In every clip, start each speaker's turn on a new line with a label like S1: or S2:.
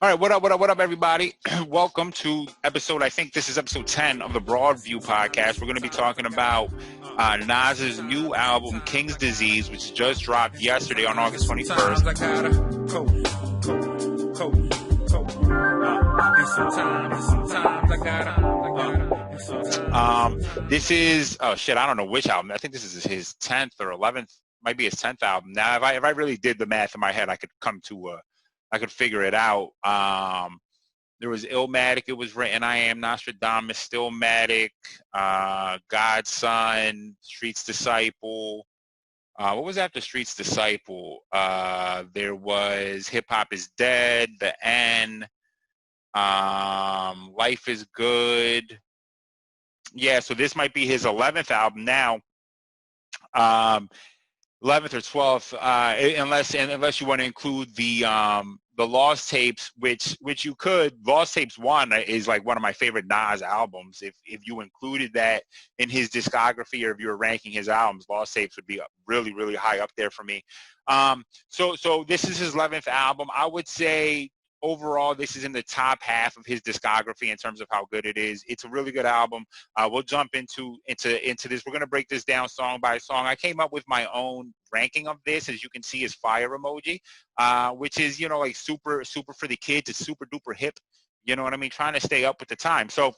S1: All right, what up, everybody? Welcome to episode, I think this is episode 10 of the Broadview podcast. We're going to be talking about Nas's new album, King's Disease, which just dropped yesterday on August 21st.
S2: Sometimes I gotta
S1: This is, oh shit, I don't know which album. I think this is his 10th or 11th, might be his 10th album. Now, if I really did the math in my head, I could I could figure it out. There was Illmatic, it was written, I Am Nostradamus, Stillmatic, God's Son, Street's Disciple. What was after Street's Disciple? There was Hip Hop is Dead, The N, Life is Good. Yeah, so this might be his 11th album now. 11th or 12th, unless you want to include the Lost Tapes, which you could. Lost Tapes 1 is like one of my favorite Nas albums. If you included that in his discography, or if you were ranking his albums, Lost Tapes would be really, really high up there for me. So this is his 11th album. I would say overall, this is in the top half of his discography in terms of how good it is. It's a really good album. We'll jump into this. We're gonna break this down song by song. I came up with my own ranking of this. As you can see, is fire emoji, which is, you know, like super for the kids. It's super duper hip. You know what I mean? Trying to stay up with the time. So,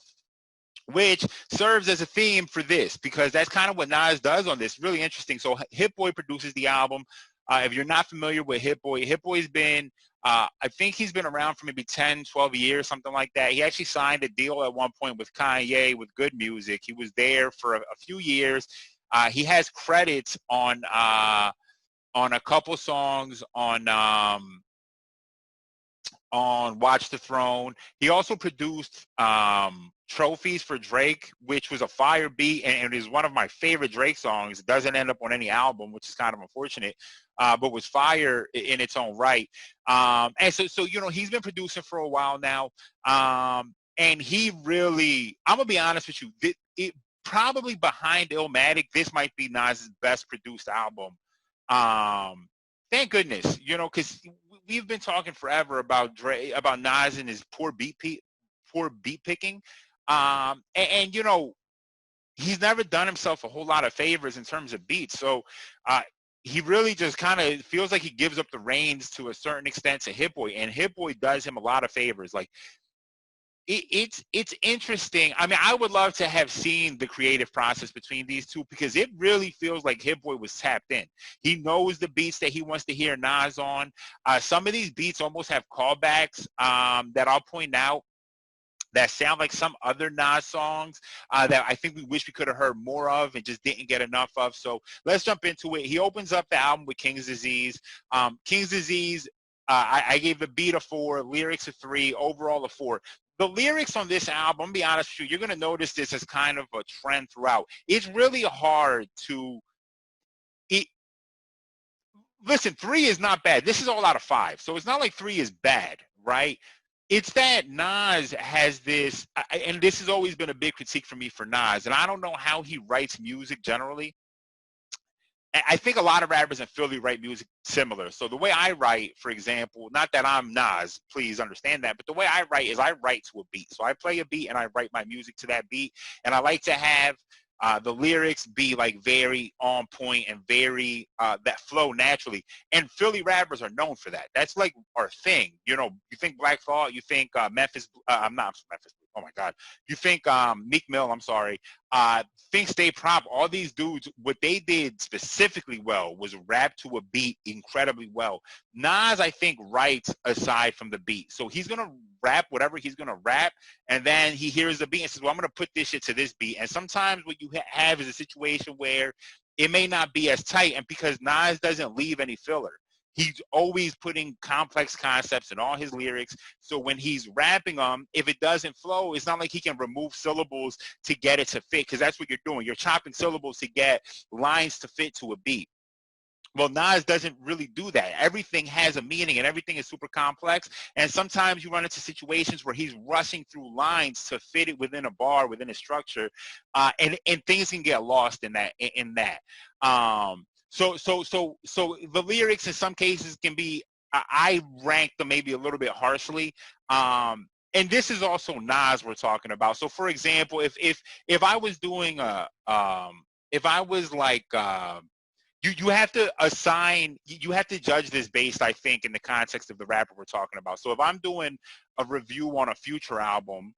S1: which serves as a theme for this, because that's kind of what Nas does on this. Really interesting. So Hit Boy produces the album. If you're not familiar with Hit Boy's been, I think he's been around for maybe 10, 12 years, something like that. He actually signed a deal at one point with Kanye with Good Music. He was there for a few years. He has credits on a couple songs on Watch the Throne. He also produced Trophies for Drake, which was a fire beat, and is one of my favorite Drake songs. It doesn't end up on any album, which is kind of unfortunate, but was fire in its own right. And so you know, he's been producing for a while now, and he really, I'm gonna be honest with you, it probably behind Illmatic, this might be Nas's best produced album. Thank goodness, you know, because we've been talking forever about about Nas and his poor beat picking, and you know, he's never done himself a whole lot of favors in terms of beats. So he really just kind of feels like he gives up the reins to a certain extent to Hit Boy, and Hit Boy does him a lot of favors. Like it's interesting. I mean, I would love to have seen the creative process between these two, because it really feels like Hit Boy was tapped in. He knows the beats that he wants to hear Nas on. Some of these beats almost have callbacks that I'll point out that sound like some other Nas songs that I think we wish we could have heard more of and just didn't get enough of. So let's jump into it. He opens up the album with King's Disease. King's Disease, I gave the beat a 4, lyrics a 3, overall a 4. The lyrics on this album, I'll be honest with you, you're going to notice this as kind of a trend throughout. It's really hard to it, listen. 3 is not bad. This is all out of 5, so it's not like 3 is bad, right? It's that Nas has this, and this has always been a big critique for me for Nas, and I don't know how he writes music generally. I think a lot of rappers in Philly write music similar. So the way I write, for example, not that I'm Nas, please understand that, but the way I write is I write to a beat. So I play a beat and I write my music to that beat, and I like to have the lyrics be like very on point and very that flow naturally. And Philly rappers are known for that. That's like our thing. You know, you think Black Thought, you think Memphis. I'm not Memphis. Oh my God. You think Meek Mill. I'm sorry. Think Stay Prop. All these dudes, what they did specifically well was rap to a beat incredibly well. Nas, I think, writes aside from the beat. So he's gonna rap whatever he's gonna rap, and then he hears the beat and says, well, I'm going to put this shit to this beat. And sometimes what you have is a situation where it may not be as tight, and because Nas doesn't leave any filler, he's always putting complex concepts in all his lyrics. So when he's rapping them, if it doesn't flow, it's not like he can remove syllables to get it to fit, because that's what you're doing. You're chopping syllables to get lines to fit to a beat. Well, Nas doesn't really do that. Everything has a meaning and everything is super complex. And sometimes you run into situations where he's rushing through lines to fit it within a bar, within a structure, and things can get lost in that. So the lyrics in some cases can be I rank them maybe a little bit harshly. And this is also Nas we're talking about. So for example, if I was doing if I was like you have to assign, you have to judge this based, I think, in the context of the rapper we're talking about. So if I'm doing a review on a Future album,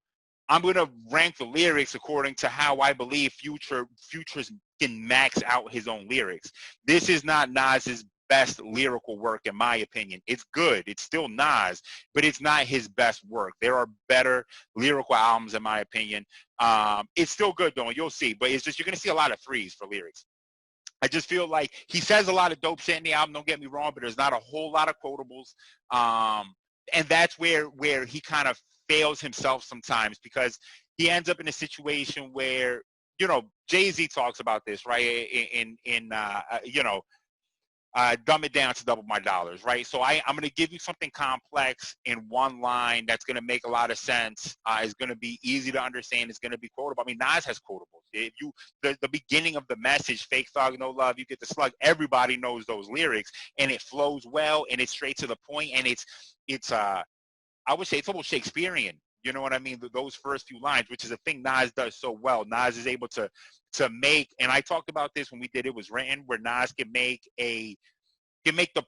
S1: I'm going to rank the lyrics according to how I believe Future's can max out his own lyrics. This is not Nas's best lyrical work, in my opinion. It's good. It's still Nas, but it's not his best work. There are better lyrical albums, in my opinion. It's still good, though, and you'll see. But it's just you're going to see a lot of threes for lyrics. I just feel like he says a lot of dope shit in the album. Don't get me wrong, but there's not a whole lot of quotables, and that's where he kind of fails himself sometimes, because he ends up in a situation where, you know, Jay-Z talks about this, right? You know, dumb it down to double my dollars, right? So I'm going to give you something complex in one line that's going to make a lot of sense. It's going to be easy to understand. It's going to be quotable. I mean, Nas has quotables. If you the beginning of the message, fake thug, no love, you get the slug. Everybody knows those lyrics, and it flows well, and it's straight to the point, and it's I would say it's almost Shakespearean. You know what I mean? Those first few lines, which is a thing Nas does so well. Nas is able to make, and I talked about this when we did It Was Written, where Nas can make the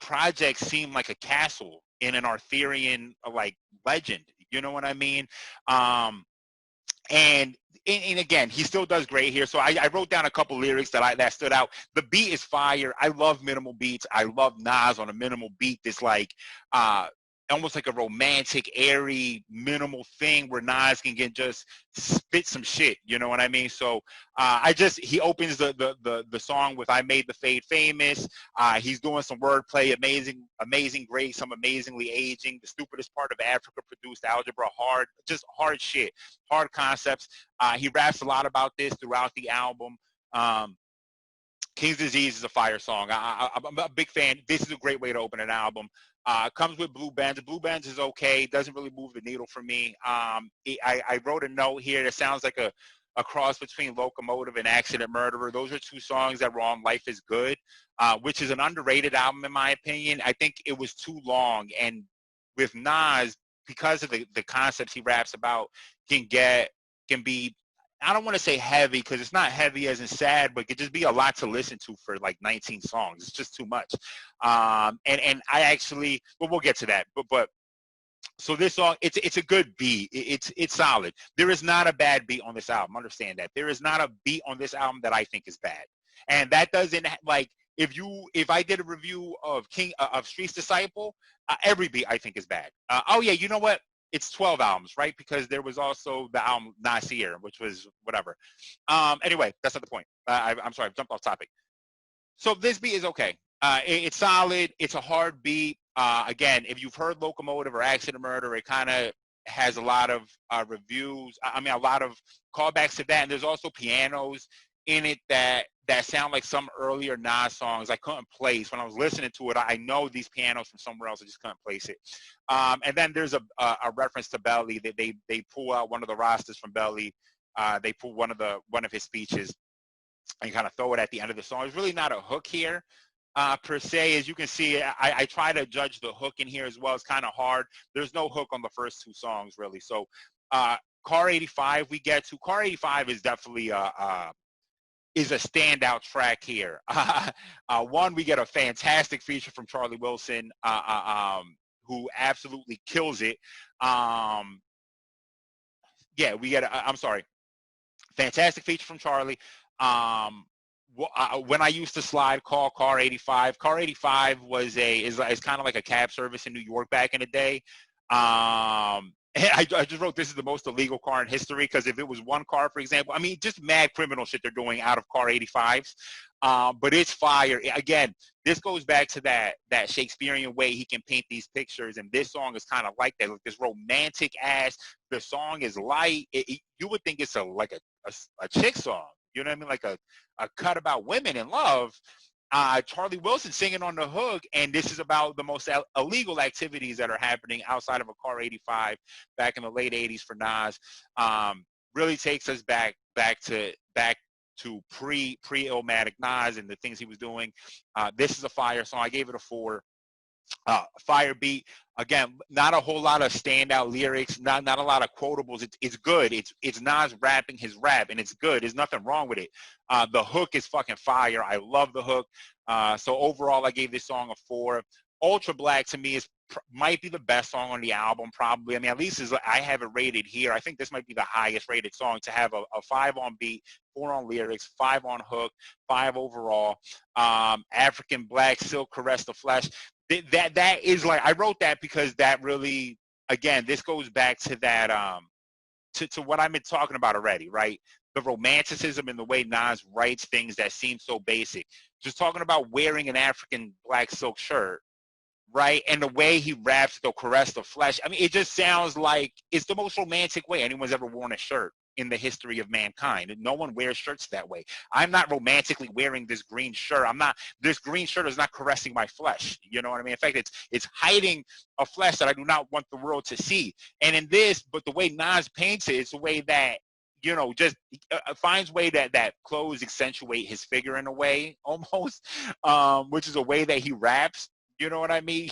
S1: project seem like a castle in an Arthurian like legend. You know what I mean? And again, he still does great here. So I wrote down a couple lyrics that stood out. The beat is fire. I love minimal beats. I love Nas on a minimal beat that's like almost like a romantic, airy, minimal thing where Nas can just spit some shit. You know what I mean? So he opens the song with "I Made the Fade Famous." He's doing some wordplay, amazing grace. I'm amazingly aging. The stupidest part of Africa produced algebra, just hard shit, hard concepts. He raps a lot about this throughout the album. King's Disease is a fire song. I'm a big fan. This is a great way to open an album. Comes with Blue Benz. Blue Benz is okay. Doesn't really move the needle for me. I wrote a note here that sounds like a cross between Locomotive and Accident Murderer. Those are two songs that were on Life is Good, which is an underrated album in my opinion. I think it was too long. And with Nas, because of the concepts he raps about, can be, I don't want to say heavy because it's not heavy as in sad, but it could just be a lot to listen to for like 19 songs. It's just too much. And I actually, but we'll get to that. But so this song, it's a good beat. It's solid. There is not a bad beat on this album. Understand that. There is not a beat on this album that I think is bad. And that doesn't, like, if I did a review of Street's Disciple, every beat I think is bad. Oh yeah, you know what? It's 12 albums, right? Because there was also the album Nasir, which was whatever. Anyway, that's not the point. I'm sorry, I've jumped off topic. So this beat is okay. It's solid. It's a hard beat. Again, if you've heard Locomotive or Accident Murder, it kind of has a lot of reviews. I mean, a lot of callbacks to that. And there's also pianos in it that sound like some earlier Nas songs I couldn't place. When I was listening to it, I know these pianos from somewhere else. I just couldn't place it. And then there's a reference to Belly. That they pull out one of the rosters from Belly. They pull one of his speeches and kind of throw it at the end of the song. There's really not a hook here per se. As you can see, I try to judge the hook in here as well. It's kind of hard. There's no hook on the first two songs really. So Car 85 we get to. Car 85 is definitely is a standout track here. One, we get a fantastic feature from Charlie Wilson, who absolutely kills it. Yeah, we get I'm sorry. Fantastic feature from Charlie. When I used to slide, call Car 85. Car 85 is kind of like a cab service in New York back in the day. I just wrote this is the most illegal car in history because if it was one car, for example, I mean, just mad criminal shit they're doing out of Car 85s. But it's fire. Again, this goes back to that Shakespearean way he can paint these pictures, and this song is kind of like that, like this romantic ass. The song is light. You would think it's like a chick song. You know what I mean? Like a cut about women in love. Charlie Wilson singing on the hook, and this is about the most illegal activities that are happening outside of a Car 85 back in the late 80s for Nas. Really takes us back to pre-Illmatic Nas and the things he was doing. This is a fire song. I gave it a 4. Fire beat. Again, not a whole lot of standout lyrics, not a lot of quotables. It's good. It's Nas rapping his rap, and it's good. There's nothing wrong with it. The hook is fucking fire. I love the hook. So overall, I gave this song a 4. Ultra Black to me is might be the best song on the album, probably. I mean, at least as I have it rated here. I think this might be the highest rated song to have a 5 on beat, 4 on lyrics, 5 on hook, 5 overall. African Black, Silk Caress the Flesh. That is like, I wrote that because that really, again, this goes back to that to what I've been talking about already, right? The romanticism and the way Nas writes things that seem so basic. Just talking about wearing an African black silk shirt, right? And the way he raps, they'll caress the flesh. I mean, it just sounds like it's the most romantic way anyone's ever worn a shirt in the history of mankind. No one wears shirts that way. I'm not romantically wearing this green shirt. This green shirt is not caressing my flesh. You know what I mean? In fact, it's hiding a flesh that I do not want the world to see. And in this, but the way Nas paints it, it's the way that, you know, just finds way that clothes accentuate his figure in a way almost, which is a way that he raps. You know what I mean?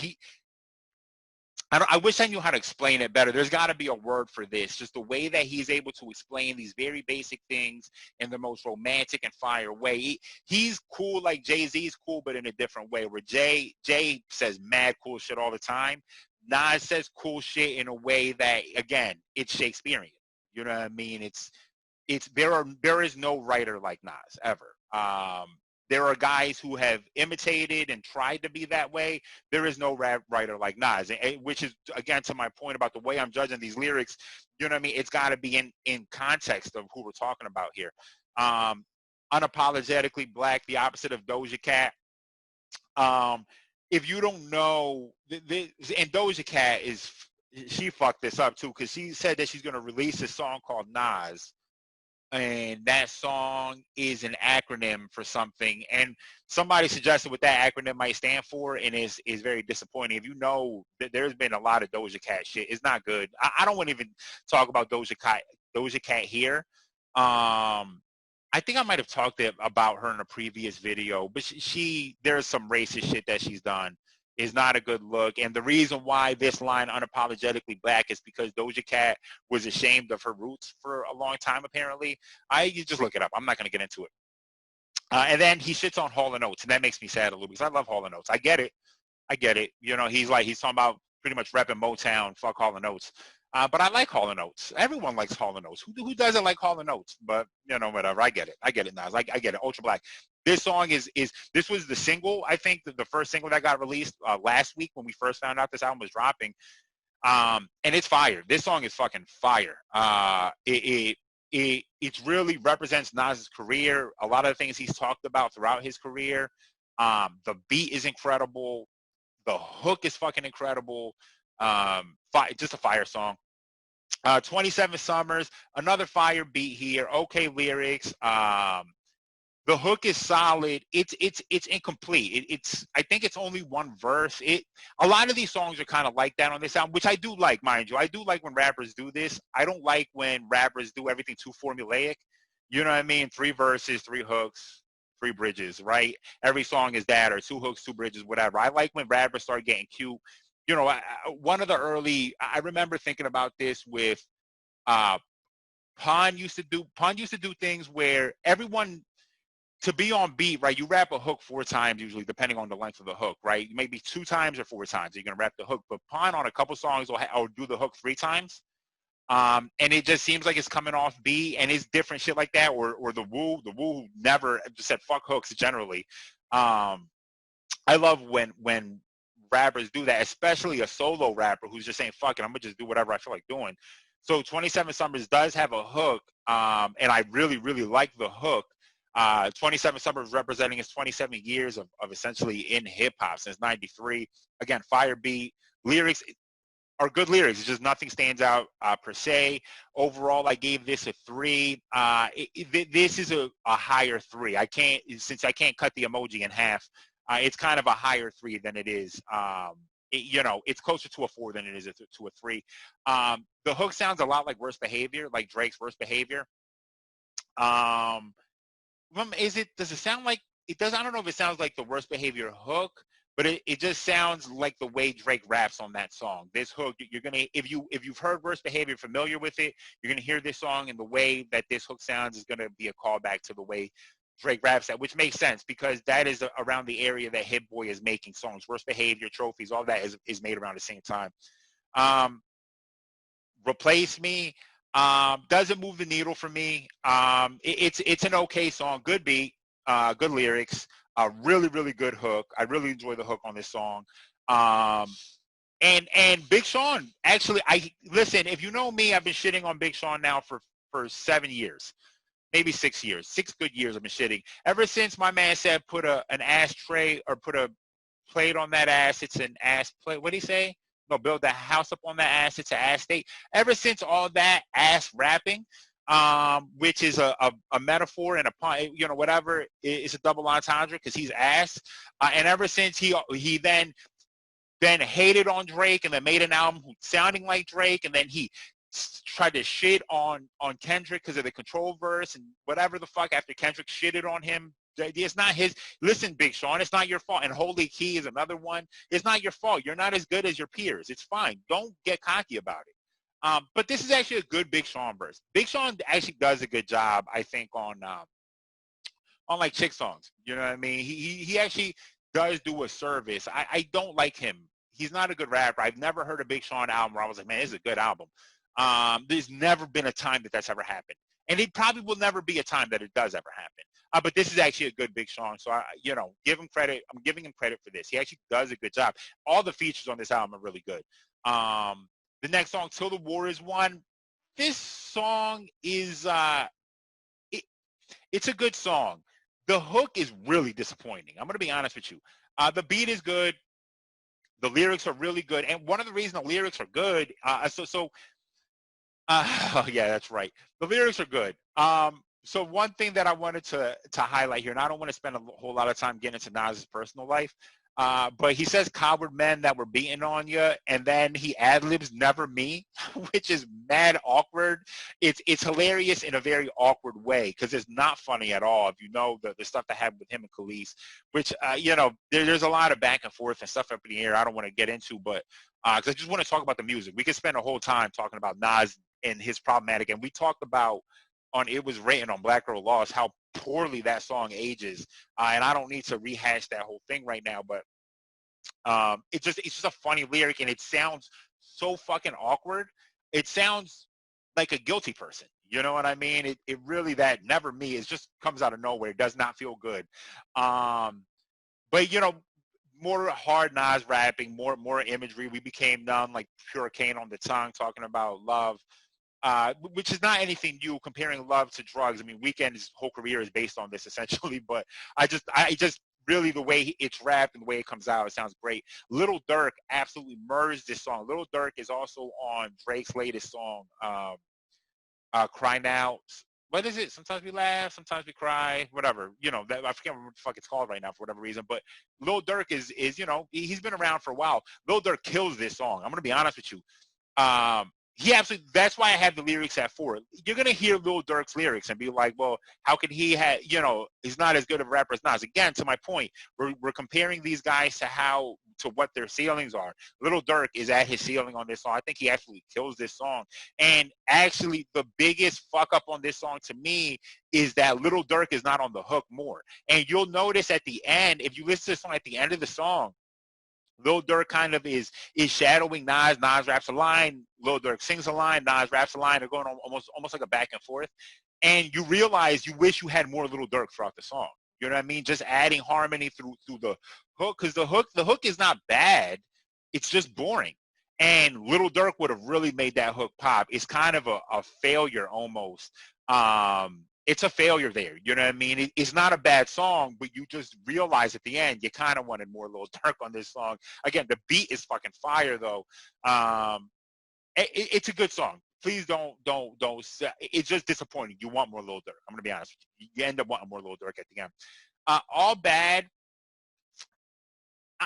S1: I wish I knew how to explain it better. There's got to be a word for this. Just the way that he's able to explain these very basic things in the most romantic and fire way. He's cool like Jay-Z's cool, but in a different way. Where Jay says mad cool shit all the time. Nas says cool shit in a way that, again, it's Shakespearean. You know what I mean? There is no writer like Nas ever. There are guys who have imitated and tried to be that way. There is no rap writer like Nas, which is, again, to my point about the way I'm judging these lyrics. You know what I mean? It's got to be in context of who we're talking about here. Unapologetically Black, the opposite of Doja Cat. If you don't know, and Doja Cat she fucked this up too, because she said that she's going to release a song called Nas. And that song is an acronym for something, and somebody suggested what that acronym might stand for, and is very disappointing. If you know, there's been a lot of Doja Cat shit. It's not good. I don't want to even talk about Doja Cat here. I think I might have talked about her in a previous video, but there's some racist shit that she's done. Is not a good look. And the reason why this line, unapologetically Black, is because Doja Cat was ashamed of her roots for a long time, apparently. You just look it up. I'm not going to get into it. And then he shits on Hall & Oates, and that makes me sad a little because I love Hall & Oates. I get it. You know, he's talking about pretty much repping Motown, fuck Hall & Oates. But I like Hall & Oates. Everyone likes Hall & Oates. Who doesn't like Hall & Oates? But, you know, whatever. I get it, Nas. I get it. Ultra Black. This song this was the single, I think, the first single that got released last week when we first found out this album was dropping. And it's fire. This song is fucking fire. It really represents Nas's career. A lot of the things he's talked about throughout his career. The beat is incredible. The hook is fucking incredible. Just a fire song. 27 Summers, another fire beat here. Okay lyrics. The hook is solid. It's incomplete. I think it's only one verse. A lot of these songs are kind of like that on this album, which I do like, mind you. I do like when rappers do this. I don't like when rappers do everything too formulaic. You know what I mean? 3 verses, 3 hooks, 3 bridges, right? Every song is that, or 2 hooks, 2 bridges, whatever. I like when rappers start getting cute. You know, one of the early, I remember thinking about this with Pun used to do things where everyone, to be on beat, right, you rap a hook 4 times usually, depending on the length of the hook, right? Maybe 2 times or 4 times you're going to rap the hook. But Pun on a couple songs will do the hook 3 times. And it just seems like it's coming off beat, and it's different shit like that. Or the Woo never just said fuck hooks generally. I love when rappers do that, especially a solo rapper who's just saying fuck it, I'm going to just do whatever I feel like doing. So 27 Summers does have a hook, and I really, really like the hook. 27 Summers representing his 27 years of essentially in hip-hop since 93. Again, fire beat. Lyrics are good lyrics. It's just nothing stands out per se. Overall, I gave this a 3. This is a higher 3. Since I can't cut the emoji in half, it's kind of a higher 3 than it is. It's closer to a 4 than it is to a 3. The hook sounds a lot like Worst Behavior, like Drake's Worst Behavior. Does it sound like it does? I don't know if it sounds like the Worst Behavior hook, but it just sounds like the way Drake raps on that song. This hook, you're gonna if you've heard Worst Behavior, familiar with it, you're gonna hear this song, and the way that this hook sounds is gonna be a callback to the way Drake raps that, which makes sense because that is around the area that Hit Boy is making songs. Worst Behavior, Trophies, all that is made around the same time. Replace Me doesn't move the needle for me. It's an okay song, good beat, good lyrics, a really good hook. I really enjoy the hook on this song. And Big Sean, actually, I listen. If you know me, I've been shitting on Big Sean now for 7 years, maybe 6 years, 6 good years. I've been shitting ever since my man said put an ashtray or put a plate on that ass. It's an ass plate. What did he say? No, build a house up on that ass. It's an ass state. Ever since all that ass rapping, which is a metaphor and a pun, whatever, it's a double entendre because he's ass. And ever since he then hated on Drake and then made an album sounding like Drake, and then he tried to shit on Kendrick because of the Control verse and whatever the fuck after Kendrick shitted on him. It's not his. Listen, Big Sean, it's not your fault. And Holy Key is another one. It's not your fault. You're not as good as your peers. It's fine. Don't get cocky about it. But this is actually a good Big Sean verse. Big Sean actually does a good job, I think, on like chick songs. You know what I mean? He actually does do a service. I don't like him. He's not a good rapper. I've never heard a Big Sean album where I was like, man, this is a good album. There's never been a time that's ever happened. And it probably will never be a time that it does ever happen. But this is actually a good Big Sean. So, give him credit. I'm giving him credit for this. He actually does a good job. All the features on this album are really good. The next song, Till the War Is Won. This song is, it's a good song. The hook is really disappointing. I'm going to be honest with you. The beat is good. The lyrics are really good. And one of the reasons the lyrics are good, yeah, that's right. The lyrics are good. So one thing that I wanted to highlight here, and I don't want to spend a whole lot of time getting into Nas's personal life, but he says coward men that were beating on you, and then he ad-libs never me, which is mad awkward. It's hilarious in a very awkward way because it's not funny at all if you know the stuff that happened with him and Khalees, which, there's a lot of back and forth and stuff up in the air I don't want to get into, but because I just want to talk about the music. We could spend a whole time talking about Nas and his problematic, and we talked about on It Was Written on Black Girl Lost how poorly that song ages, and I don't need to rehash that whole thing right now, but it's just a funny lyric, and it sounds so fucking awkward. It sounds like a guilty person. You know what I mean? It really, that never me, it just comes out of nowhere. It does not feel good. But more hard Nas rapping, more imagery. We became numb, like pure cane on the tongue, talking about love. Which is not anything new, comparing love to drugs. I mean, Weeknd's whole career is based on this essentially, but I just really, the way it's rapped and the way it comes out, it sounds great. Lil Durk absolutely murders this song. Lil Durk is also on Drake's latest song, Cry Now. What is it? Sometimes we laugh, sometimes we cry, whatever. I forget what the fuck it's called right now for whatever reason. But Lil Durk is he's been around for a while. Lil Durk kills this song. I'm gonna be honest with you. He absolutely. That's why I have the lyrics at 4. You're gonna hear Lil Durk's lyrics and be like, well, how could he have? He's not as good of a rapper as Nas. Again, to my point, we're comparing these guys to what their ceilings are. Lil Durk is at his ceiling on this song. I think he absolutely kills this song. And actually, the biggest fuck up on this song to me is that Lil Durk is not on the hook more. And you'll notice at the end, if you listen to the song at the end of the song, Lil Durk kind of is shadowing Nas. Nas raps a line, Lil Durk sings a line, Nas raps a line. They're going almost like a back and forth. And you realize you wish you had more Lil Durk throughout the song. You know what I mean? Just adding harmony through the hook, because the hook is not bad. It's just boring. And Lil Durk would have really made that hook pop. It's kind of a failure almost. It's a failure there. You know what I mean? It's not a bad song, but you just realize at the end you kind of wanted more Lil Durk on this song. Again, the beat is fucking fire though. It's a good song. Please don't. It's just disappointing. You want more Lil Durk. I'm gonna be honest with you. You end up wanting more Lil Durk at the end. All Bad.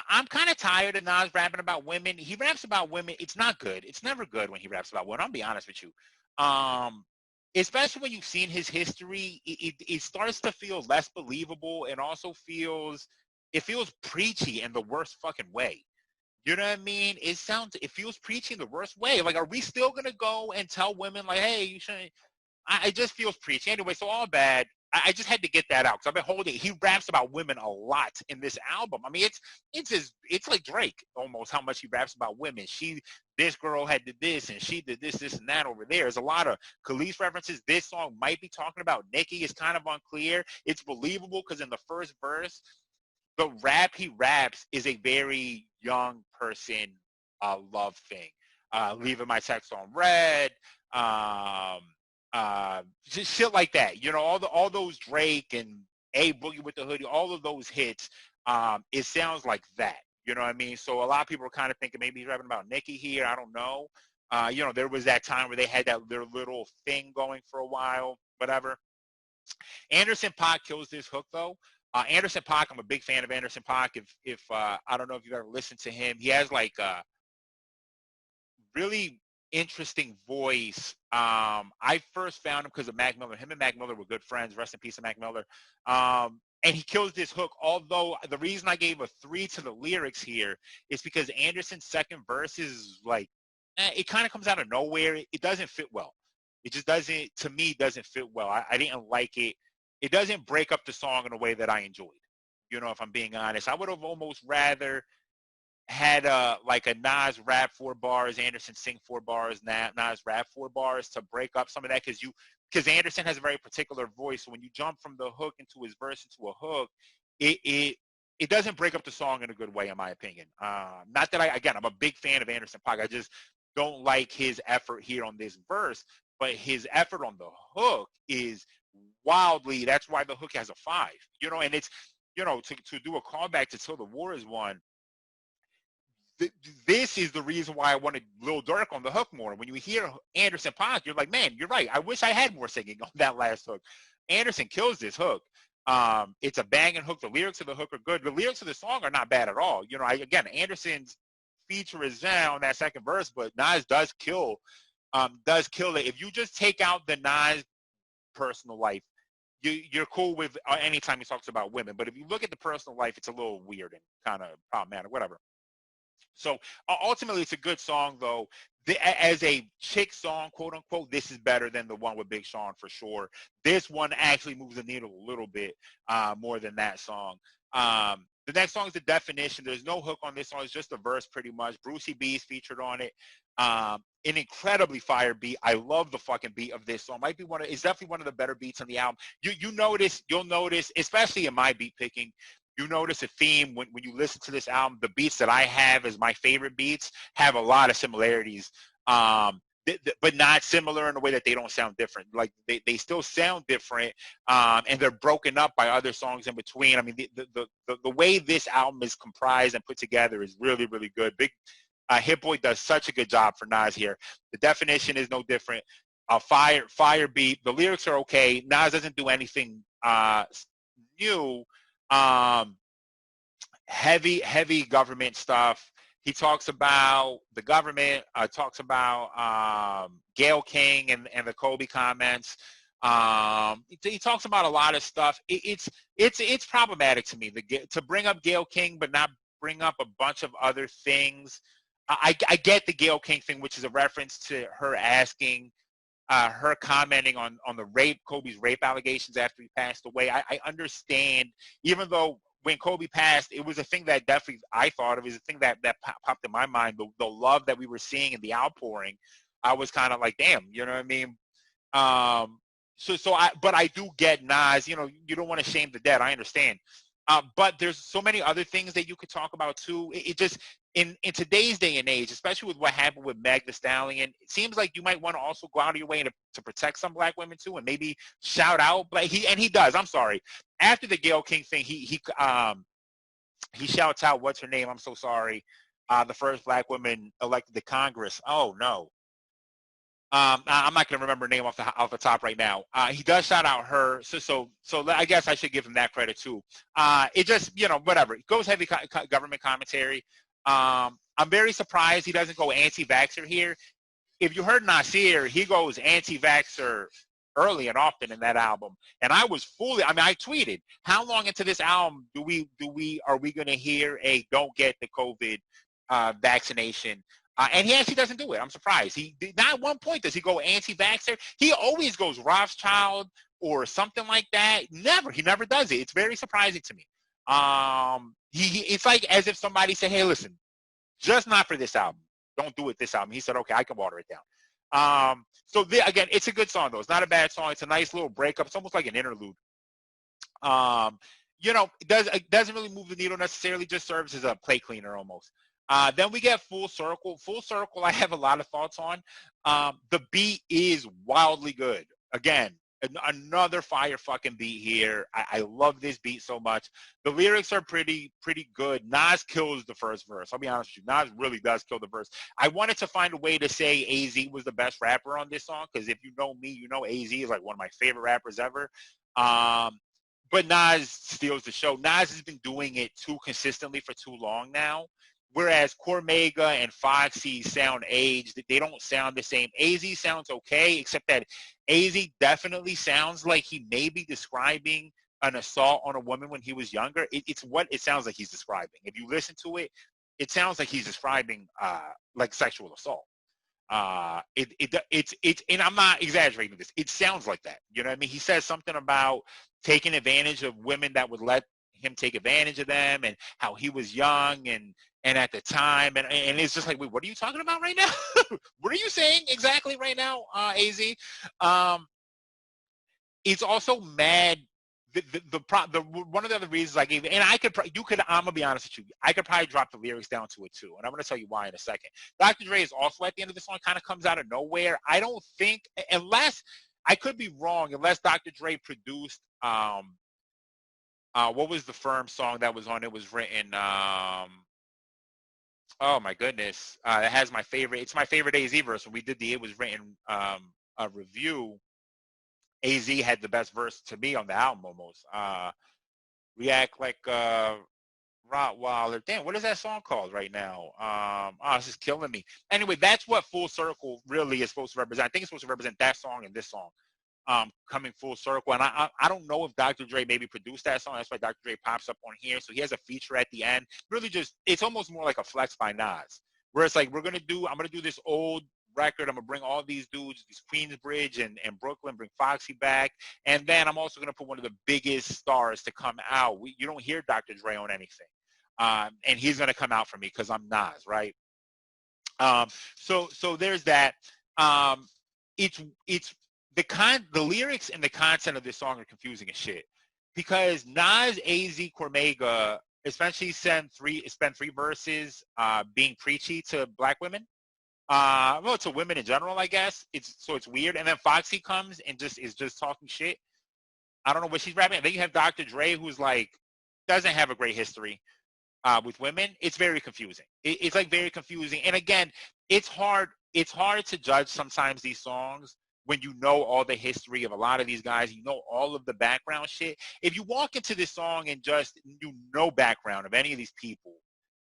S1: I'm kind of tired of Nas rapping about women. He raps about women. It's not good. It's never good when he raps about women. I'll be honest with you. Especially when you've seen his history, it starts to feel less believable and also feels it feels preachy in the worst fucking way. You know what I mean? It feels preachy in the worst way. Like, are we still gonna go and tell women like, hey, you shouldn't? It just feels preachy. Anyway, so all bad. I just had to get that out because I've been holding. He raps about women a lot in this album. I mean, it's like Drake almost how much he raps about women. This girl had did this and she did this, this and that over there. There's a lot of Khalees references. This song might be talking about Nicki. It's kind of unclear. It's believable because in the first verse, the rap he raps is a very young person love thing. Leaving my text on red. Um, just shit like that. You know, all those Drake and A Boogie with the Hoodie, all of those hits. It sounds like that. You know what I mean? So a lot of people are kind of thinking maybe he's rapping about Nicki here. I don't know. You know, there was that time where they had their little thing going for a while, whatever. Anderson .Paak kills this hook though. Anderson .Paak, I'm a big fan of Anderson .Paak. If I don't know if you've ever listened to him, he has like really interesting voice. I first found him because of Mac Miller. Him and Mac Miller were good friends. Rest in peace to Mac Miller. And he kills this hook. Although the reason I gave a 3 to the lyrics here is because Anderson's second verse is like, it kind of comes out of nowhere. It doesn't fit well. It just doesn't, to me, doesn't fit well. I didn't like it. It doesn't break up the song in a way that I enjoyed. You know, if I'm being honest, I would have almost rather had like a Nas rap 4 bars, Anderson sing 4 bars, Nas rap 4 bars to break up some of that because Anderson has a very particular voice. So when you jump from the hook into his verse into a hook, it doesn't break up the song in a good way, in my opinion. Not that I'm a big fan of Anderson .Paak. I just don't like his effort here on this verse, but his effort on the hook is wildly. That's why the hook has a 5. You know, and it's, you know, to do a callback to Till the War Is Won. This is the reason why I wanted Lil Durk on the hook more. When you hear Anderson .Paak, you're like, man, you're right. I wish I had more singing on that last hook. Anderson kills this hook. It's a banging hook. The lyrics of the hook are good. The lyrics of the song are not bad at all. You know, again, Anderson's feature is down on that second verse, but Nas does kill it. If you just take out the Nas personal life, you're cool with anytime he talks about women. But if you look at the personal life, it's a little weird and kind of problematic, whatever. So ultimately, it's a good song, though. As a chick song, quote unquote, this is better than the one with Big Sean for sure. This one actually moves the needle a little bit more than that song. The next song is The Definition. There's no hook on this song. It's just a verse pretty much. Brucey B is featured on it. An incredibly fire beat. I love the fucking beat of this song. It's definitely one of the better beats on the album. You'll notice, especially in my beat picking, you notice a theme when you listen to this album. The beats that I have as my favorite beats have a lot of similarities, but not similar in a way that they don't sound different. Like they still sound different, and they're broken up by other songs in between. I mean, the way this album is comprised and put together is really, really good. Hit Boy does such a good job for Nas here. The Definition is no different. Fire beat. The lyrics are okay. Nas doesn't do anything new. Heavy government stuff. He talks about the government, talks about Gayle King and the Kobe comments. He talks about a lot of stuff. It's problematic to me to bring up Gayle King but not bring up a bunch of other things. I get the Gayle King thing, which is a reference to her asking, her commenting on the Kobe's rape allegations after he passed away. I understand, even though when Kobe passed, it was a thing that definitely I thought of as a thing that popped in my mind. The love that we were seeing in the outpouring, I was kind of like, damn, you know what I mean? But I do get Nas, you know, you don't want to shame the dead. I understand. But there's so many other things that you could talk about too. It just, in today's day and age, especially with what happened with Meg Thee Stallion, it seems like you might want to also go out of your way to protect some black women too, and maybe shout out. But he does. I'm sorry. After the Gayle King thing, he shouts out, what's her name? I'm so sorry. The first black woman elected to Congress. Oh no. I'm not going to remember her name off the top right now. He does shout out her, so I guess I should give him that credit too. It just, you know, whatever. It goes heavy government commentary. I'm very surprised he doesn't go anti-vaxxer here. If you heard Nasir, he goes anti-vaxxer early and often in that album. And I was fully, I mean, I tweeted, how long into this album are we going to hear a don't get the COVID vaccination? And he actually doesn't do it. I'm surprised. Not at one point does he go anti-vaxxer. He always goes Rothschild or something like that. He never does it. It's very surprising to me. It's like as if somebody said, hey, listen, just not for this album. Don't do it this album. He said, okay, I can water it down. Again, it's a good song, though. It's not a bad song. It's a nice little breakup. It's almost like an interlude. It doesn't really move the needle necessarily, just serves as a plate cleaner almost. Then we get Full Circle. Full Circle, I have a lot of thoughts on. The beat is wildly good. Again, another fire fucking beat here. I love this beat so much. The lyrics are pretty good. Nas kills the first verse. I'll be honest with you. Nas really does kill the verse. I wanted to find a way to say AZ was the best rapper on this song, because if you know me, you know AZ is like one of my favorite rappers ever. But Nas steals the show. Nas has been doing it too consistently for too long now. Whereas Cormega and Foxy sound aged. They don't sound the same. AZ sounds okay, except that AZ definitely sounds like he may be describing an assault on a woman when he was younger. It's what it sounds like he's describing. If you listen to it, it sounds like he's describing like sexual assault. And I'm not exaggerating this. It sounds like that. You know what I mean? He says something about taking advantage of women that would let him take advantage of them, and how he was young and at the time, and it's just like, wait, what are you talking about right now? What are you saying exactly right now, AZ? It's also mad. One of the other reasons I gave, and I'm gonna be honest with you, I could probably drop the lyrics down to it too, and I'm gonna tell you why in a second. Dr. Dre is also at the end of the song, kind of comes out of nowhere. I don't think, unless I could be wrong, unless Dr. Dre produced what was the Firm song that was on? It was written. Oh my goodness! It has my favorite. It's my favorite AZ verse. When we did the It Was Written a review, AZ had the best verse to me on the album almost. React Like Rottweiler. Damn, what is that song called right now? It's just killing me. Anyway, that's what Full Circle really is supposed to represent. I think it's supposed to represent that song and this song. Coming full circle. And I don't know if Dr. Dre maybe produced that song. That's why Dr. Dre pops up on here. So he has a feature at the end. Really just, it's almost more like a flex by Nas, where it's like, I'm going to do this old record. I'm going to bring all these dudes, these Queensbridge and Brooklyn, bring Foxy back. And then I'm also going to put one of the biggest stars to come out. You don't hear Dr. Dre on anything. And he's going to come out for me because I'm Nas, right? So there's that. It's the lyrics and the content of this song are confusing as shit, because Nas, AZ, Cormega essentially spent three verses being preachy to black women, well, to women in general, I guess. It's weird. And then Foxy comes and is just talking shit. I don't know what she's rapping. And then you have Dr. Dre, who's like doesn't have a great history with women. It's very confusing. It's like very confusing. And again, it's hard to judge sometimes these songs when you know all the history of a lot of these guys, you know all of the background shit. If you walk into this song and just no background of any of these people,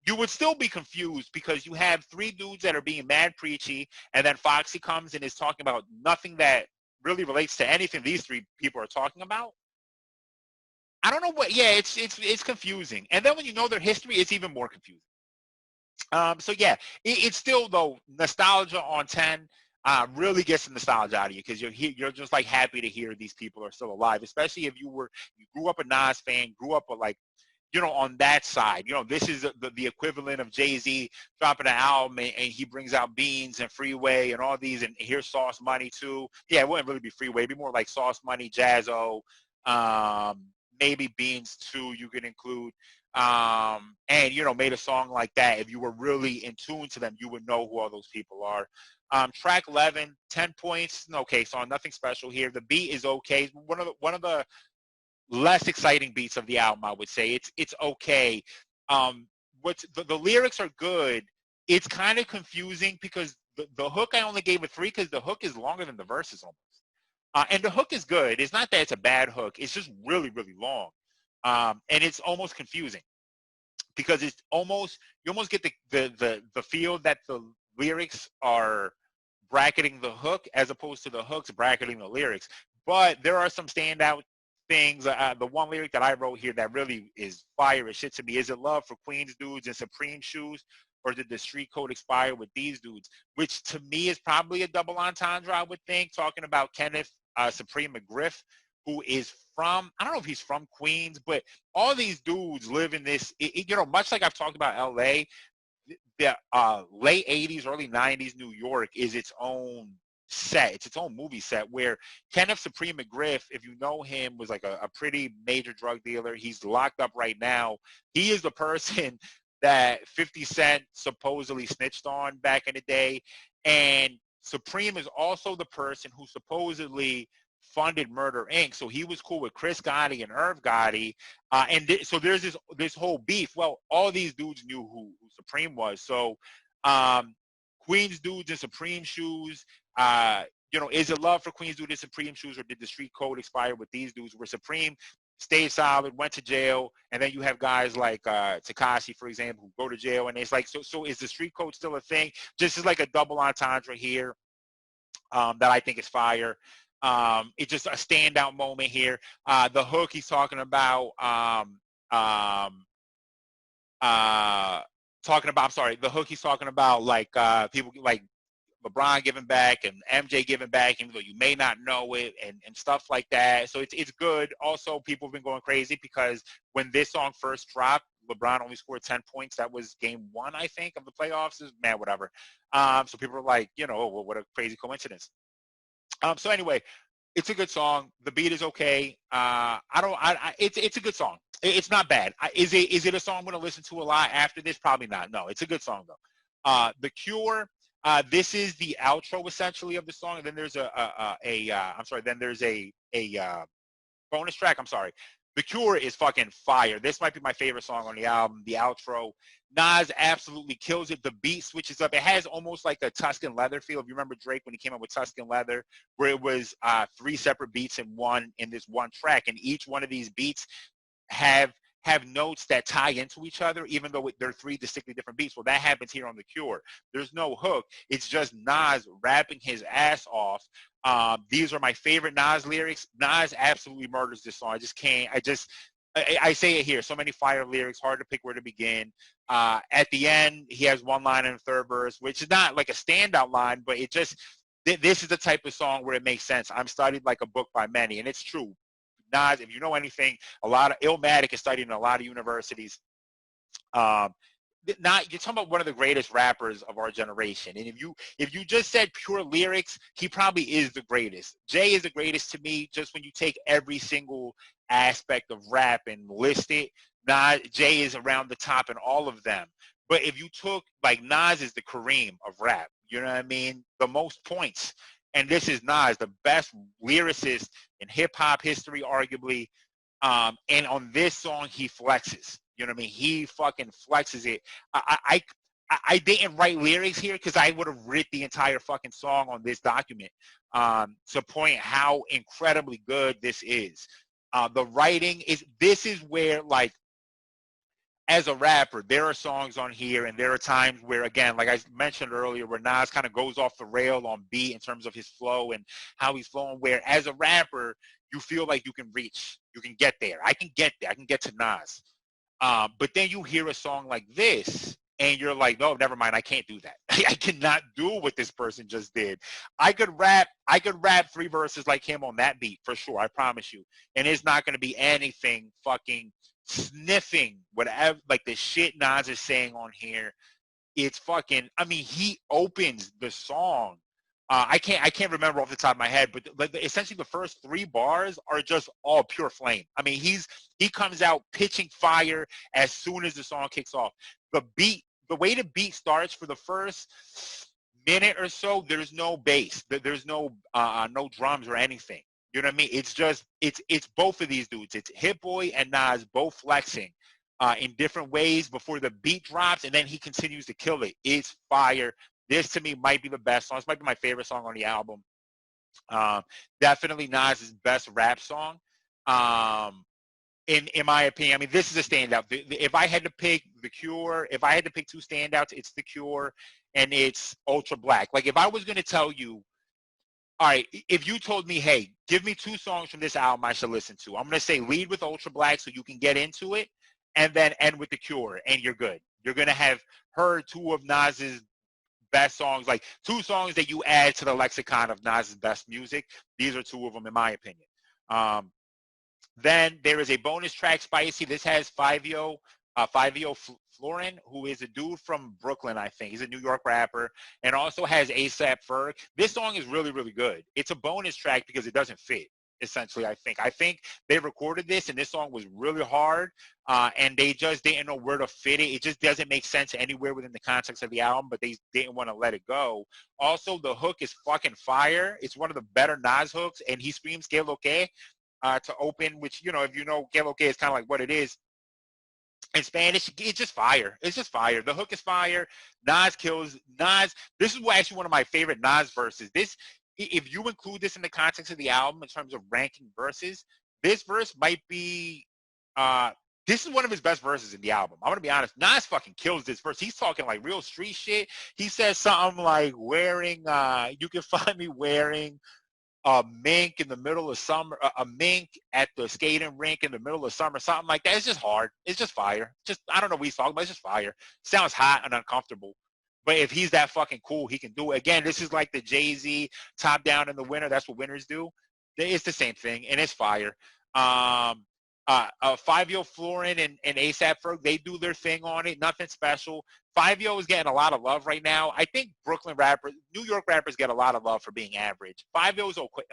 S1: you would still be confused, because you have three dudes that are being mad preachy, and then Foxy comes and is talking about nothing that really relates to anything these three people are talking about. I don't know what. Yeah, it's confusing. And then when you know their history, it's even more confusing. So yeah, it's still though nostalgia on 10. Really gets the nostalgia out of you, because you're just like happy to hear these people are still alive, especially if you grew up a Nas fan, grew up like, on that side. This is the equivalent of Jay-Z dropping an album and he brings out Beans and Freeway and all these, and here's Sauce Money too. Yeah, it wouldn't really be Freeway, it'd be more like Sauce Money, Jazzo, maybe Beans too you could include. And made a song like that. If you were really in tune to them, you would know who all those people are. Track 11, 10 points. Okay, so nothing special here. The beat is okay. One of the less exciting beats of the album, I would say. It's okay. The lyrics are good. It's kind of confusing because the hook, I only gave it 3 because the hook is longer than the verses almost. And the hook is good. It's not that it's a bad hook. It's just really, really long. And it's almost confusing, because you almost get the feel that the lyrics are bracketing the hook as opposed to the hooks bracketing the lyrics. but there are some standout things. The one lyric that I wrote here that really is fire as shit to me: is it love for Queens dudes and Supreme shoes, or did the street code expire with these dudes? Which to me is probably a double entendre, I would think, talking about Kenneth Supreme McGriff, who is from, I don't know if he's from Queens, but all these dudes live in this, you know, much like I've talked about LA, the late 80s, early 90s New York is its own set. It's its own movie set where Kenneth Supreme McGriff, if you know him, was like a pretty major drug dealer. He's locked up right now. He is the person that 50 Cent supposedly snitched on back in the day. And Supreme is also the person who supposedly funded Murder Inc. So he was cool with Chris Gotti and Irv Gotti. So there's this whole beef. Well, all these dudes knew who Supreme was. So Queens dudes in Supreme shoes. You know, is it love for Queens dudes in Supreme shoes, or did the street code expire with these dudes? Where Supreme stayed solid, went to jail, and then you have guys like Tekashi, for example, who go to jail, and it's like, so is the street code still a thing? Just as like a double entendre here that I think is fire. It's just a standout moment here. The hook he's talking about, the hook he's talking about, like people like LeBron giving back and MJ giving back, even though you may not know it, and stuff like that. So it's good. Also, people have been going crazy because when this song first dropped, LeBron only scored 10 points. That was game 1, I think, of the playoffs. Man, whatever. So people are like, you know, well, what a crazy coincidence. So anyway, it's a good song. The beat is okay. It's a good song. It's not bad. Is it a song I'm going to listen to a lot after this? Probably not. No, it's a good song though. The Cure. This is the outro essentially of the song. And then there's a bonus track. I'm sorry. The Cure is fucking fire. This might be my favorite song on the album. The outro. Nas absolutely kills it. The beat switches up. It has almost like a Tuscan Leather feel. If you remember Drake when he came up with Tuscan Leather, where it was 3 separate beats in this one track, and each one of these beats have notes that tie into each other, even though they're 3 distinctly different beats. Well, that happens here on The Cure. There's no hook. It's just Nas rapping his ass off. These are my favorite Nas lyrics. Nas absolutely murders this song. I say it here. So many fire lyrics, hard to pick where to begin. At the end, he has one line in the third verse, which is not like a standout line, but this is the type of song where it makes sense. I'm studied like a book by many, and it's true. Nas, if you know anything, Illmatic is studied in a lot of universities. You're talking about one of the greatest rappers of our generation, and if you just said pure lyrics, he probably is the greatest. Jay is the greatest to me. Just when you take every single aspect of rap and list it, Jay is around the top in all of them. But if you took, like, Nas is the Kareem of rap, you know what I mean? The most points. And this is Nas, the best lyricist in hip-hop history, arguably. And on this song, he flexes. You know what I mean? He fucking flexes it. I didn't write lyrics here because I would have written the entire fucking song on this document to point how incredibly good this is. The writing this is where, like, as a rapper, there are songs on here, and there are times where, again, like I mentioned earlier, where Nas kind of goes off the rail on beat in terms of his flow and how he's flowing, where as a rapper, you feel like you can get there. I can get there. I can get to Nas. But then you hear a song like this, and you're like, no, never mind. I can't do that. I cannot do what this person just did. I could rap 3 verses like him on that beat for sure. I promise you. And it's not going to be anything fucking sniffing whatever, like the shit Nas is saying on here. It's fucking, I mean, he opens the song. I can't remember off the top of my head, but like essentially the first 3 bars are just all pure flame. I mean, he comes out pitching fire as soon as the song kicks off. The way the beat starts for the first minute or so, there's no bass, there's no drums or anything. You know what I mean? It's just it's both of these dudes. It's Hit Boy and Nas both flexing in different ways before the beat drops, and then he continues to kill it. It's fire. This to me might be the best song. This might be my favorite song on the album. Definitely Nas's best rap song. In my opinion, I mean, this is a standout. If I had to pick The Cure, if I had to pick 2 standouts, it's The Cure and it's Ultra Black. Like, if I was going to tell you all right, if you told me, hey, give me 2 songs from this album I should listen to, I'm going to say lead with Ultra Black so you can get into it, and then end with The Cure, and you're good. You're going to have heard 2 of Nas's best songs, like 2 songs that you add to the lexicon of Nas's best music. These are 2 of them, in my opinion. Then there is a bonus track, Spicy. This has Fivio Florin, who is a dude from Brooklyn, I think. He's a New York rapper, and also has ASAP Ferg. This song is really, really good. It's a bonus track because it doesn't fit, essentially, I think. I think they recorded this, and this song was really hard, and they just didn't know where to fit it. It just doesn't make sense anywhere within the context of the album, but they didn't want to let it go. Also, the hook is fucking fire. It's one of the better Nas hooks, and he screams "Que lo que" to open, which, you know, if you know "Que lo que" is kind of like what it is in Spanish. It's just fire. It's just fire. The hook is fire. Nas kills. Nas, this is actually one of my favorite Nas verses. This, if you include this in the context of the album in terms of ranking verses, this verse might be, this is one of his best verses in the album. I'm going to be honest. Nas fucking kills this verse. He's talking like real street shit. He says something like wearing, you can find me wearing a mink in the middle of summer, a mink at the skating rink in the middle of summer, something like that. It's just hard. It's just fire. Just, I don't know what he's talking about. It's just fire. Sounds hot and uncomfortable. But if he's that fucking cool, he can do it. Again, this is like the Jay-Z top down in the winter. That's what winners do. It's the same thing, and it's fire. Fivio Florin and ASAP Ferg, they do their thing on it. Nothing special. Fivio is getting a lot of love right now. I think Brooklyn rappers, New York rappers get a lot of love for being average. Fivio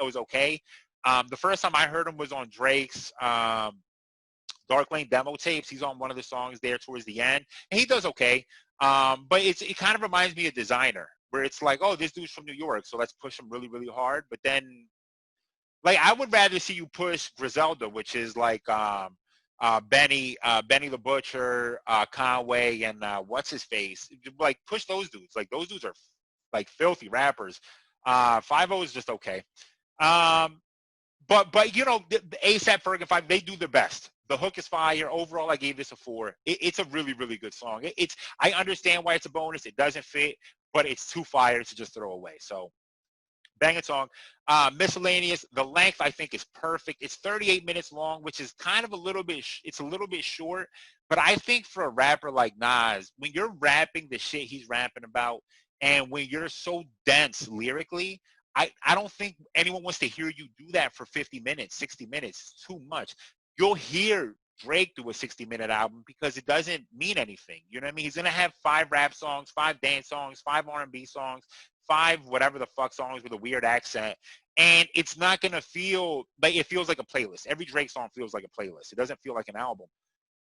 S1: was okay. The first time I heard him was on Drake's Dark Lane demo tapes. He's on one of the songs there towards the end, and he does okay. But it kind of reminds me of Designer, where it's like, oh, this dude's from New York, so let's push him really, really hard. But then, like, I would rather see you push Griselda, which is like Benny the Butcher, Conway, and what's his face? Like, push those dudes. Like, those dudes are like filthy rappers. 5-0 is just okay. But you know, the ASAP Ferg and 5, they do their best. The hook is fire. Overall, I gave this a 4. It's a really, really good song. I understand why it's a bonus. It doesn't fit, but it's too fire to just throw away. So, banging song. Miscellaneous. The length, I think, is perfect. It's 38 minutes long, which is kind of a little bit. It's a little bit short, but I think for a rapper like Nas, when you're rapping the shit he's rapping about, and when you're so dense lyrically, I don't think anyone wants to hear you do that for 50 minutes, 60 minutes. It's too much. You'll hear Drake do a 60-minute album because it doesn't mean anything. You know what I mean? He's going to have 5 rap songs, 5 dance songs, 5 R&B songs, 5 whatever the fuck songs with a weird accent. And it's not going to feel like, it feels like a playlist. Every Drake song feels like a playlist. It doesn't feel like an album.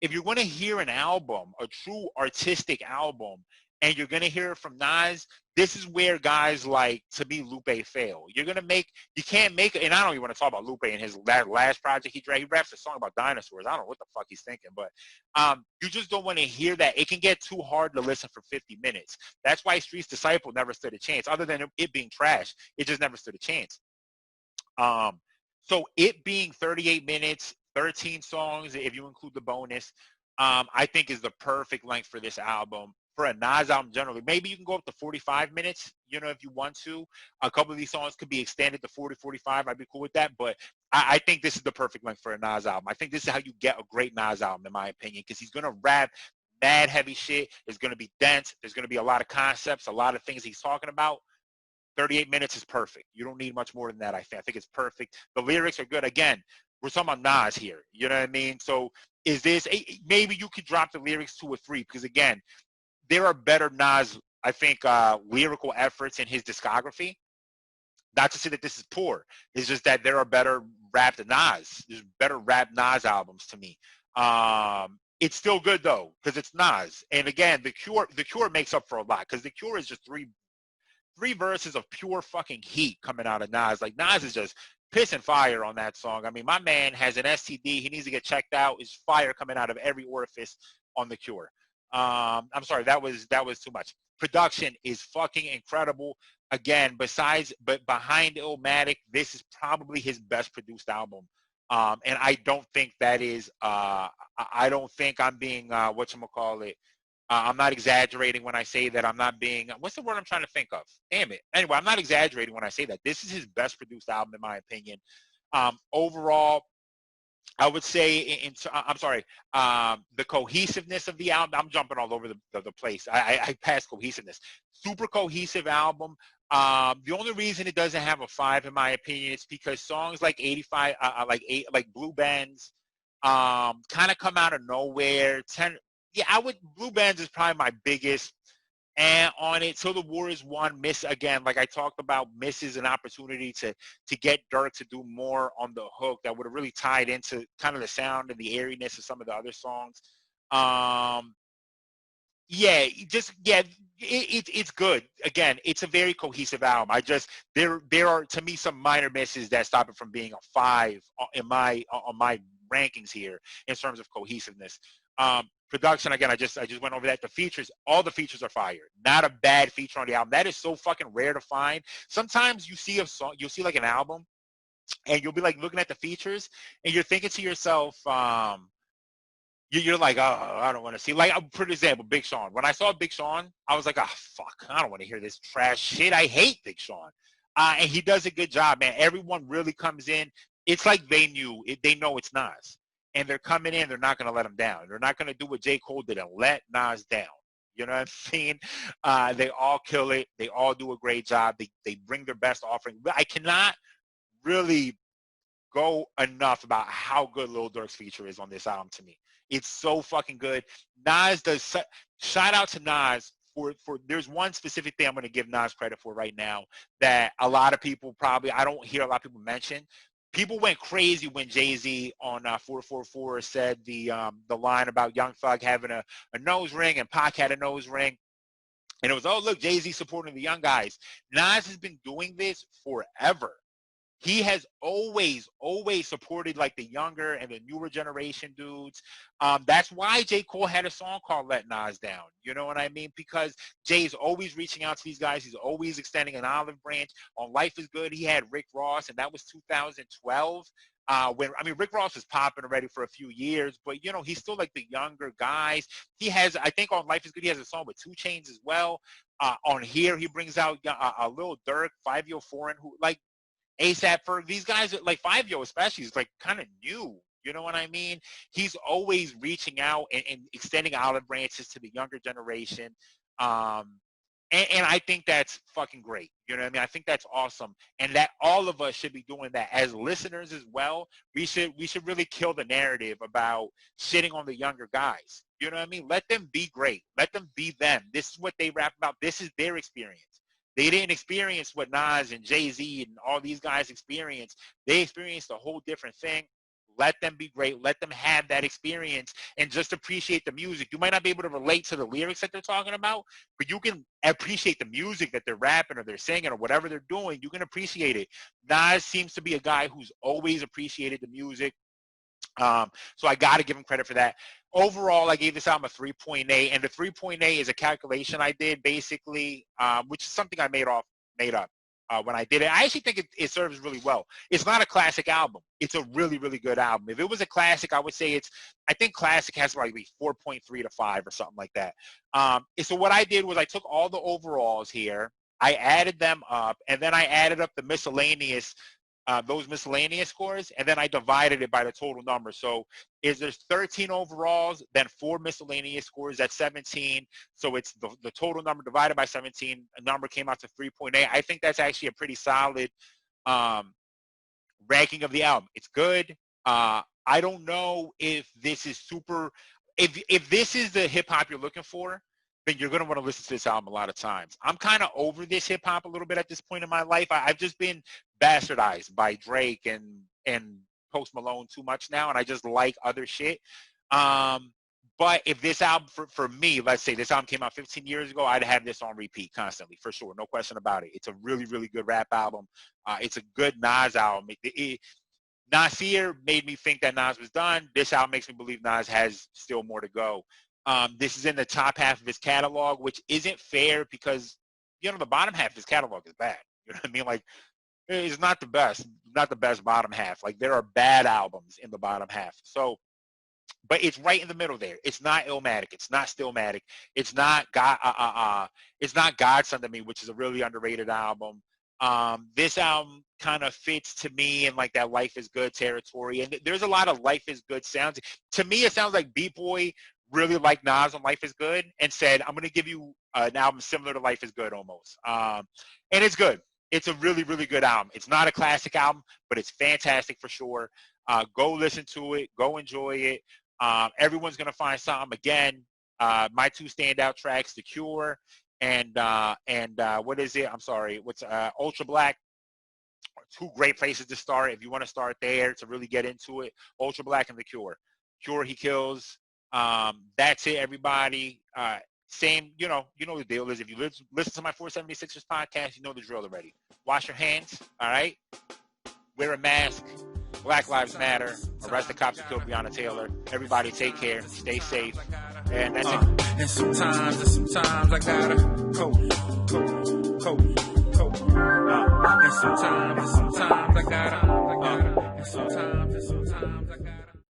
S1: If you're going to hear an album, a true artistic album, and you're going to hear it from Nas, this is where guys like, to me, Lupe fail. You can't make, and I don't even want to talk about Lupe and his last project he raps a song about dinosaurs. I don't know what the fuck he's thinking, but you just don't want to hear that. It can get too hard to listen for 50 minutes. That's why Street's Disciple never stood a chance. Other than it being trash, it just never stood a chance. So it being 38 minutes, 13 songs, if you include the bonus, I think is the perfect length for this album. For a Nas album generally, maybe you can go up to 45 minutes, you know, if you want to. A couple of these songs could be extended to 40, 45. I'd be cool with that. But I think this is the perfect length for a Nas album. I think this is how you get a great Nas album, in my opinion, because he's going to rap mad heavy shit. It's going to be dense. There's going to be a lot of concepts, a lot of things he's talking about. 38 minutes is perfect. You don't need much more than that, I think. I think it's perfect. The lyrics are good. Again, we're talking about Nas here. You know what I mean? So is this, maybe you could drop the lyrics to a 3, because, again, there are better Nas, I think, lyrical efforts in his discography. Not to say that this is poor. It's just that there are better rap than Nas. There's better rap Nas albums to me. It's still good, though, because it's Nas. And, again, The Cure makes up for a lot, because The Cure is just three verses of pure fucking heat coming out of Nas. Like, Nas is just pissing fire on that song. I mean, my man has an STD. He needs to get checked out. There's fire coming out of every orifice on The Cure. I'm sorry, that was too much. Production is fucking incredible. Again, but behind Illmatic, this is probably his best produced album. And I don't think that is, I don't think I'm being, whatchamacallit, I'm not exaggerating when I say that. I'm not being, what's the word I'm trying to think of? Damn it. Anyway, I'm not exaggerating when I say that. This is his best produced album, in my opinion. Overall, I would say, I'm sorry, the cohesiveness of the album, I'm jumping all over the place. I passed cohesiveness. Super cohesive album. The only reason it doesn't have a 5, in my opinion, is because songs like 85, like Blue Bands, kind of come out of nowhere. Blue Bands is probably my biggest and on it. Till the Warriors won, miss again, like I talked about, misses an opportunity to get Dirk to do more on the hook that would have really tied into kind of the sound and the airiness of some of the other songs. Yeah, it's good. Again, it's a very cohesive album. There are, to me, some minor misses that stop it from being a 5 in my on my rankings here in terms of cohesiveness. Production, again, I just went over that. The features, all the features are fire. Not a bad feature on the album. That is so fucking rare to find. Sometimes you see a song, you'll see like an album, and you'll be like looking at the features, and you're thinking to yourself, you're like, oh, I don't want to see. Like, for example, Big Sean. When I saw Big Sean, I was like, oh, fuck, I don't want to hear this trash shit. I hate Big Sean. And he does a good job, man. Everyone really comes in. It's like they know it's Nas. And they're coming in. They're not going to let him down. They're not going to do what J. Cole did and let Nas down. You know what I'm saying? They all kill it. They all do a great job. They bring their best offering. But I cannot really go enough about how good Lil Durk's feature is on this album to me. It's so fucking good. Nas does, shout out to Nas for there's one specific thing I'm going to give Nas credit for right now that a lot of people probably, I don't hear a lot of people mention. People went crazy when Jay-Z on 444 said the line about Young Thug having a nose ring and Pac had a nose ring. And it was, oh, look, Jay-Z supporting the young guys. Nas has been doing this forever. He has always supported like the younger and the newer generation dudes. That's why J. Cole had a song called Let Nas Down. You know what I mean? Because Jay's always reaching out to these guys. He's always extending an olive branch. On Life is Good, he had Rick Ross, and that was 2012. Rick Ross was popping already for a few years, but, you know, he's still like the younger guys. He has, I think on Life is Good, he has a song with 2 Chainz as well. On here, he brings out a Lil Durk, 5 Yo Foreign, who, like, ASAP for these guys, like 5 Yo especially, is like kind of new. You know what I mean? He's always reaching out and extending olive branches to the younger generation. And I think that's fucking great. You know what I mean? I think that's awesome. And that all of us should be doing that as listeners as well. We should really kill the narrative about shitting on the younger guys. You know what I mean? Let them be great. Let them be them. This is what they rap about. This is their experience. They didn't experience what Nas and Jay-Z and all these guys experienced. They experienced a whole different thing. Let them be great. Let them have that experience and just appreciate the music. You might not be able to relate to the lyrics that they're talking about, but you can appreciate the music that they're rapping or they're singing or whatever they're doing. You can appreciate it. Nas seems to be a guy who's always appreciated the music. So I got to give him credit for that. Overall, I gave this album a 3.8, and the 3.8 is a calculation I did basically, which is something I made up when I did it. I actually think it serves really well. It's not a classic album. It's a really, really good album. If it was a classic, I would say I think classic has probably 4.3 to 5 or something like that. So what I did was I took all the overalls here, I added them up, and then I added up the miscellaneous those miscellaneous scores, and then I divided it by the total number. So there's 13 overalls, then 4 miscellaneous scores, that's 17. So it's the total number divided by 17. A number came out to 3.8. I think that's actually a pretty solid ranking of the album. It's good. I don't know if this is super. If this is the hip hop you're looking for, then you're going to want to listen to this album a lot of times. I'm kind of over this hip hop a little bit at this point in my life. I've just been bastardized by Drake and Post Malone too much now, and I just like other shit. But if this album, for me, let's say this album came out 15 years ago, I'd have this on repeat constantly, for sure. No question about it. It's a really, really good rap album. It's a good Nas album. Nasir made me think that Nas was done. This album makes me believe Nas has still more to go. This is in the top half of his catalog, which isn't fair because, you know, the bottom half of his catalog is bad. You know what I mean? Like, it's not the best bottom half. Like, there are bad albums in the bottom half. So but it's right in the middle there. It's not Illmatic. It's not Stillmatic. It's not God. It's not Godson to me, which is a really underrated album. This album kind of fits to me in like that Life is Good territory, and there's a lot of Life is Good sounds. To me, it sounds like Beat Boy really liked Nas on Life is Good and said, I'm going to give you an album similar to Life is Good almost. And it's good. It's a really, really good album. It's not a classic album, but it's fantastic for sure. Go listen to it. Go enjoy it. Everyone's going to find something. Again, my two standout tracks, The Cure and what is it? I'm sorry. What's Ultra Black? Two great places to start if you want to start there to really get into it. Ultra Black and The Cure. Cure He Kills. That's it, everybody. Same, you know the deal is. If you listen to my 476ers podcast, you know the drill already. Wash your hands, all right? Wear a mask. Black Lives Matter. Arrest the cops who killed Breonna Taylor. Everybody take care. Stay safe. And that's it.
S2: And sometimes I gotta cope. And sometimes I gotta, and sometimes